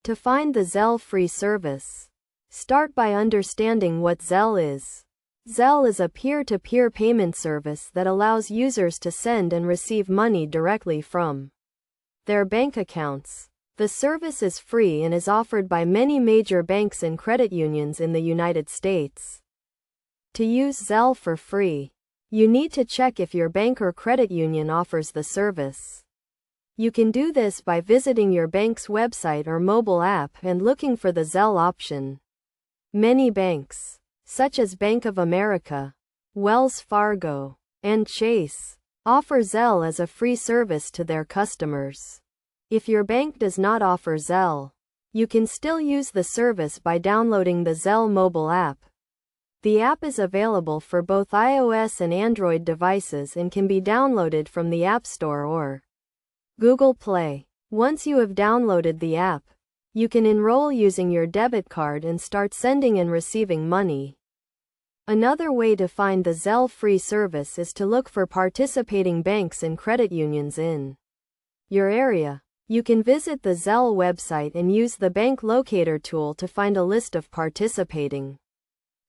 To find the Zelle free service, start by understanding what Zelle is. Zelle is a peer-to-peer payment service that allows users to send and receive money directly from their bank accounts. The service is free and is offered by many major banks and credit unions in the United States. To use Zelle for free, you need to check if your bank or credit union offers the service. You can do this by visiting your bank's website or mobile app and looking for the Zelle option. Many banks, such as Bank of America, Wells Fargo, and Chase, offer Zelle as a free service to their customers. If your bank does not offer Zelle, you can still use the service by downloading the Zelle mobile app. The app is available for both iOS and Android devices and can be downloaded from the App Store or Google Play. Once you have downloaded the app, you can enroll using your debit card and start sending and receiving money. Another way to find the Zelle free service is to look for participating banks and credit unions in your area. You can visit the Zelle website and use the bank locator tool to find a list of participating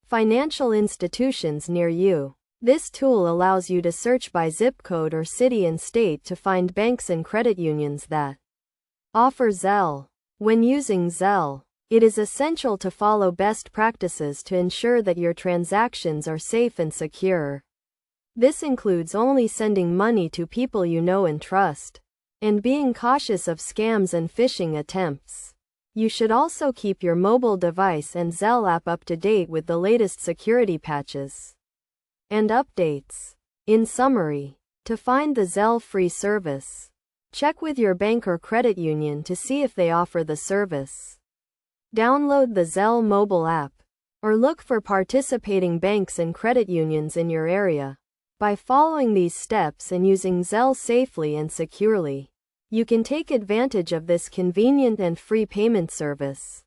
financial institutions near you. This tool allows you to search by zip code or city and state to find banks and credit unions that offer Zelle. When using Zelle, it is essential to follow best practices to ensure that your transactions are safe and secure. This includes only sending money to people you know and trust, and being cautious of scams and phishing attempts. You should also keep your mobile device and Zelle app up to date with the latest security patches and updates. In summary, to find the Zelle free service, check with your bank or credit union to see if they offer the service. Download the Zelle mobile app, or look for participating banks and credit unions in your area. By following these steps and using Zelle safely and securely, you can take advantage of this convenient and free payment service.